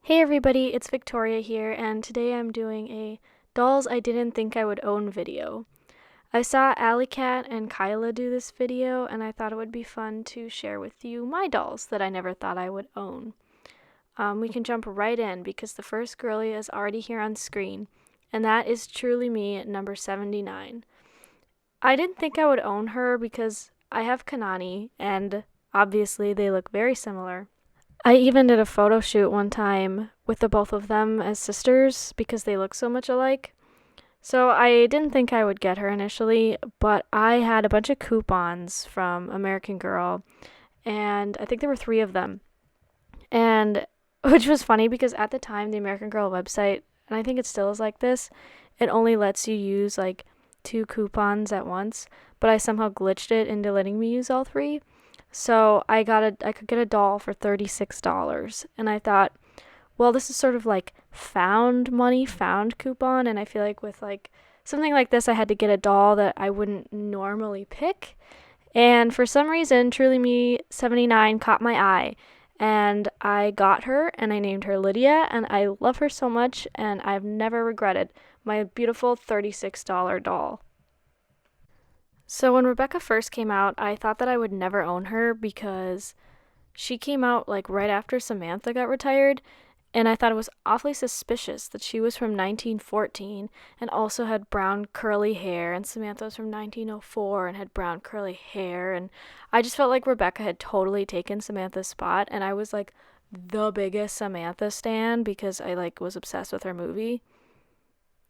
Hey everybody, it's Victoria here, and today I'm doing a dolls I didn't think I would own video. I saw Alley Cat and Kyla do this video, and I thought it would be fun to share with you my dolls that I never thought I would own. We can jump right in because the first girly is already here on screen, and that is Truly Me at number 79. I didn't think I would own her because I have Kanani, and obviously they look very similar. I even did a photo shoot one time with the both of them as sisters because they look so much alike. So I didn't think I would get her initially, but I had a bunch of coupons from American Girl, and I think there were three of them. And which was funny because at the time, the American Girl website, and I think it still is like this, it only lets you use like two coupons at once, but I somehow glitched it into letting me use all three. So I could get a doll for $36, and I thought, well, this is sort of like found money, found coupon, and I feel like with like something like this, I had to get a doll that I wouldn't normally pick. And for some reason, Truly Me 79 caught my eye, and I got her and I named her Lydia, and I love her so much, and I've never regretted my beautiful $36 doll. So when Rebecca first came out, I thought that I would never own her because she came out like right after Samantha got retired, and I thought it was awfully suspicious that she was from 1914 and also had brown curly hair, and Samantha was from 1904 and had brown curly hair, and I just felt like Rebecca had totally taken Samantha's spot, and I was like the biggest Samantha stan because I like was obsessed with her movie.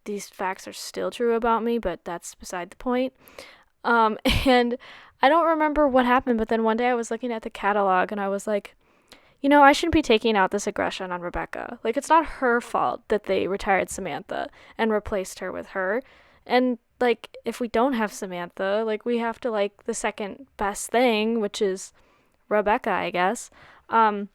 These facts are still true about me, but that's beside the point. Um, and I don't remember what happened, but then one day I was looking at the catalog and I was like, I shouldn't be taking out this aggression on Rebecca. Like, it's not her fault that they retired Samantha and replaced her with her. And, like, if we don't have Samantha, like, we have to like the second best thing, which is Rebecca, I guess. But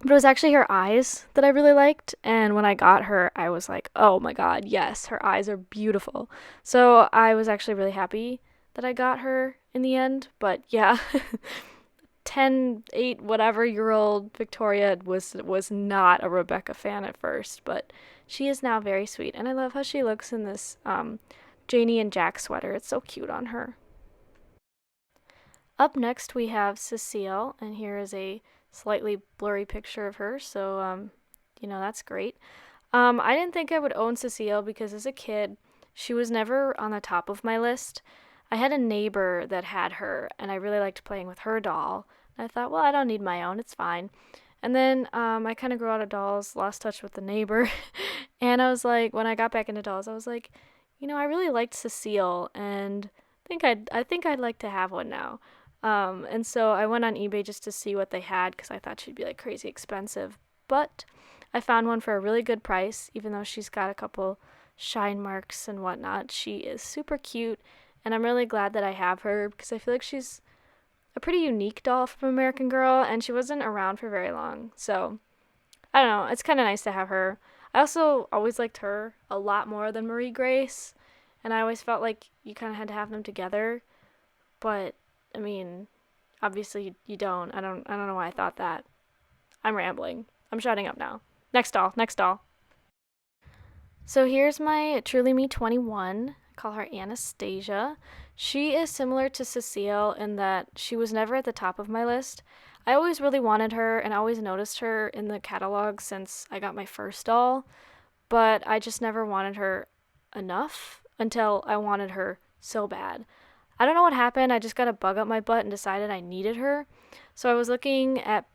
it was actually her eyes that I really liked. And when I got her, I was like, oh my God, yes, her eyes are beautiful. So I was actually really happy that I got her in the end. But yeah, 10, 8, whatever year old Victoria was not a Rebecca fan at first, but she is now very sweet. And I love how she looks in this Janie and Jack sweater. It's so cute on her. Up next, we have Cecile, and here is a slightly blurry picture of her, so, that's great. I didn't think I would own Cecile because as a kid, she was never on the top of my list. I had a neighbor that had her, and I really liked playing with her doll. And I thought, well, I don't need my own, it's fine. And then I kind of grew out of dolls, lost touch with the neighbor, and I was like, when I got back into dolls, I was like, I really liked Cecile, and I think I'd like to have one now. And so I went on eBay just to see what they had because I thought she'd be like crazy expensive. But I found one for a really good price, even though she's got a couple shine marks and whatnot. She is super cute, and I'm really glad that I have her because I feel like she's a pretty unique doll from American Girl, and she wasn't around for very long. So I don't know, it's kind of nice to have her. I also always liked her a lot more than Marie Grace, and I always felt like you kind of had to have them together. But I mean, obviously you don't. I don't know why I thought that. I'm rambling. I'm shutting up now. Next doll, next doll. So here's my Truly Me 21. I call her Anastasia. She is similar to Cecile in that she was never at the top of my list. I always really wanted her and always noticed her in the catalog since I got my first doll, but I just never wanted her enough until I wanted her so bad. I don't know what happened. I just got a bug up my butt and decided I needed her. So I was looking at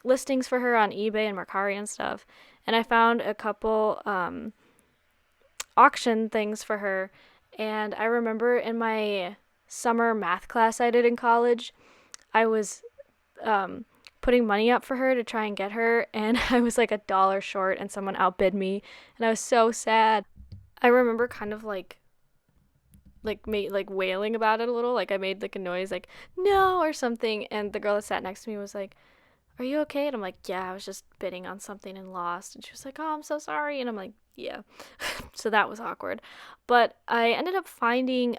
listings for her on eBay and Mercari and stuff, and I found a couple auction things for her. And I remember in my summer math class I did in college, I was um, putting money up for her to try and get her, and I was like $1 short, and someone outbid me, and I was so sad. I remember kind of like wailing about it a little, like I made like a noise like no or something, and the girl that sat next to me was like, are you okay? And I'm like, yeah, I was just bidding on something and lost. And she was like, oh, I'm so sorry. And I'm like, yeah. So that was awkward. But I ended up finding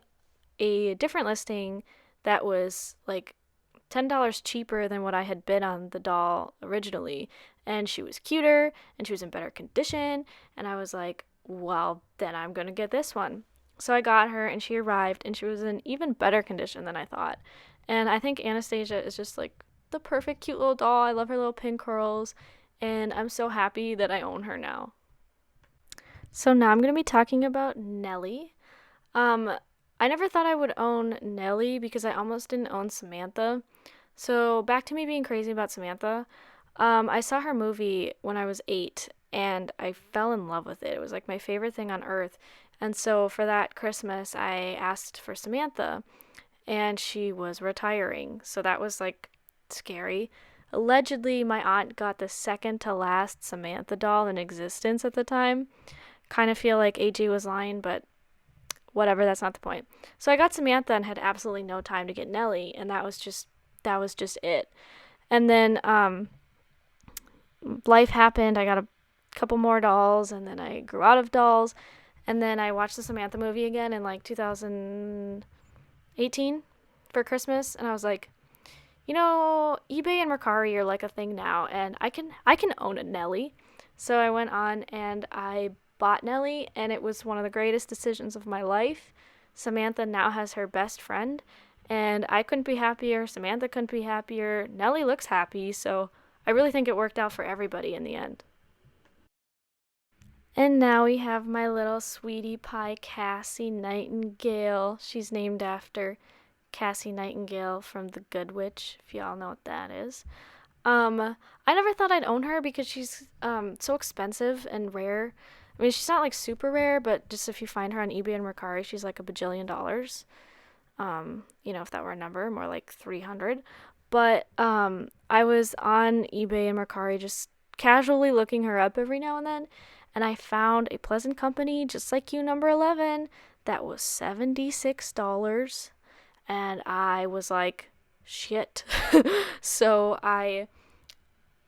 a different listing that was like $10 cheaper than what I had bid on the doll originally. and she was cuter and she was in better condition, and I was like, well, then I'm gonna get this one. So I got her, and she arrived, and she was in even better condition than I thought. And I think Anastasia is just like the perfect cute little doll. I love her little pin curls, and I'm so happy that I own her now. So now I'm going to be talking about Nellie. Um, I never thought I would own Nellie because I almost didn't own Samantha. So back to me being crazy about Samantha. I saw her movie when I was 8 and I fell in love with it. It was like my favorite thing on earth. And so for that Christmas, I asked for Samantha and she was retiring. So that was like scary. Allegedly, my aunt got the second to last Samantha doll in existence at the time. Kind of feel like AG was lying, but whatever, that's not the point. So I got Samantha and had absolutely no time to get Nellie, and that was just it. And then life happened. I got a couple more dolls, and then I grew out of dolls, and then I watched the Samantha movie again in like 2018 for Christmas, and I was like, eBay and Mercari are like a thing now, and I can own a Nellie. So I went on and I bought Nellie, and it was one of the greatest decisions of my life. Samantha now has her best friend, and I couldn't be happier. Samantha couldn't be happier. Nellie looks happy, so I really think it worked out for everybody in the end. And now we have my little sweetie pie, Cassie Nightingale. She's named after Cassie Nightingale from The Good Witch, if y'all know what that is. I never thought I'd own her because she's so expensive and rare. I mean, she's not like super rare, but just if you find her on eBay and Mercari, she's like $1 bajillion. If that were a number, more like 300. But I was on eBay and Mercari just casually looking her up every now and I found a Pleasant Company, just like you, number 11, that was $76. And I was like, shit. So I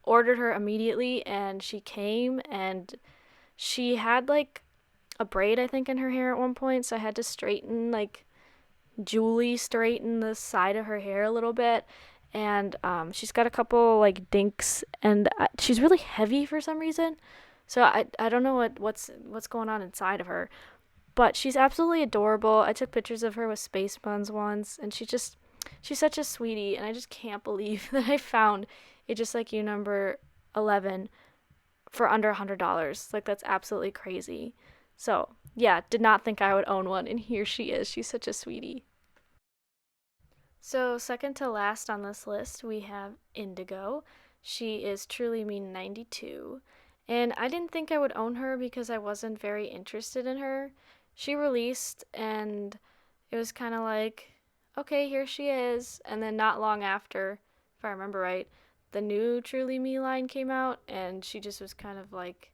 ordered her immediately, and she came, and she had like a braid, I think, in her hair at one point. So I had to straighten the side of her hair a little bit. And she's got a couple like dinks, and she's really heavy for some reason. So I don't know what's going on inside of her, but she's absolutely adorable. I took pictures of her with space buns once, and she's such a sweetie, and I just can't believe that I found a Just Like You number 11 for under $100. Like, that's absolutely crazy. So yeah, did not think I would own one, and here she is. She's such a sweetie. So second to last on this list, we have Indigo. She is Truly Me 92. And I didn't think I would own her because I wasn't very interested in her. She released, and it was kind of like, okay, here she is. And then not long after, if I remember right, the new Truly Me line came out, and she just was kind of like.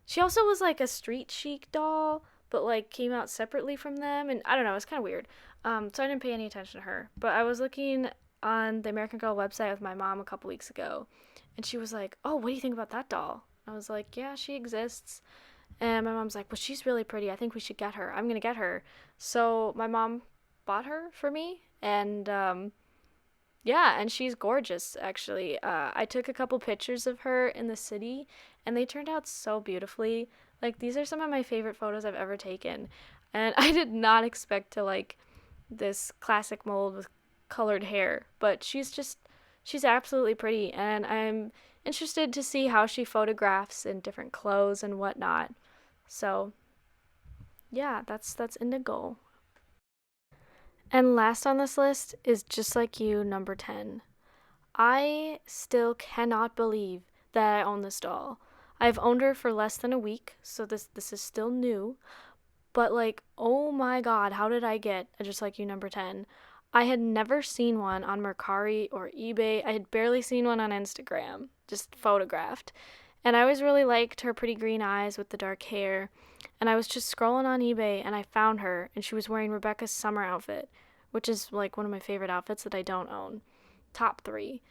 She also was like a street chic doll, but like came out separately from them, and I don't know, it's kind of weird. So I didn't pay any attention to her. But I was looking on the American Girl website with my mom a couple weeks ago, and she was like, "Oh, what do you think about that doll?" I was like, "Yeah, she exists." And my mom's like, "Well, she's really pretty. I think we should get her. I'm gonna get her." So my mom bought her for me, and yeah, and she's gorgeous, actually. I took a couple pictures of her in the city, and they turned out so beautifully. Like, these are some of my favorite photos I've ever taken. And I did not expect to like this classic mold with colored hair, but she's absolutely pretty, and I'm interested to see how she photographs in different clothes and whatnot. So, yeah, that's Indigo. And last on this list is Just Like You, number 10. I still cannot believe that I own this doll. I've owned her for less than a week, so this is still new. But like, oh my god, how did I get a Just Like You number 10? I had never seen one on Mercari or eBay. I had barely seen one on Instagram, just photographed. And I always really liked her pretty green eyes with the dark hair. And I was just scrolling on eBay, and I found her, and she was wearing Rebecca's summer outfit, which is like one of my favorite outfits that I don't own. Top three.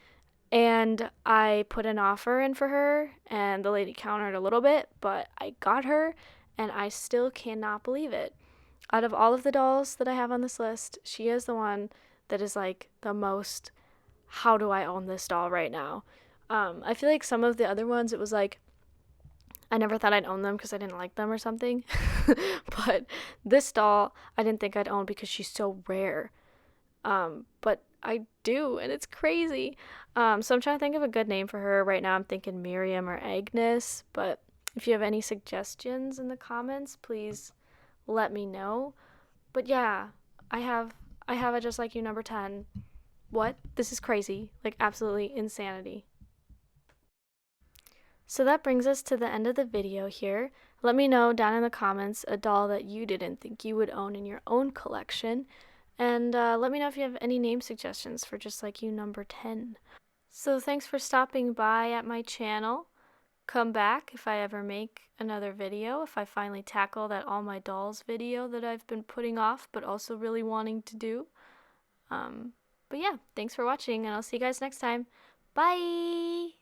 And I put an offer in for her, and the lady countered a little bit, but I got her, and I still cannot believe it. Out of all of the dolls that I have on this list, she is the one that is like the most, how do I own this doll right now? I feel like some of the other ones, it was like, I never thought I'd own them because I didn't like them or something. But this doll, I didn't think I'd own because she's so rare. But I do, and it's crazy. So I'm trying to think of a good name for her. Right now I'm thinking Miriam or Agnes, but if you have any suggestions in the comments, please let me know. But yeah, I have I have a Just Like You number 10. What? This is crazy. Like absolutely insanity. So that brings us to the end of the video here. Let me know down in the comments a doll that you didn't think you would own in your own collection. And let me know if you have any name suggestions for Just Like You number 10. So thanks for stopping by at my channel. Come back if I ever make another video, if I finally tackle that All My Dolls video that I've been putting off but also really wanting to do. But yeah, thanks for watching, and I'll see you guys next time. Bye!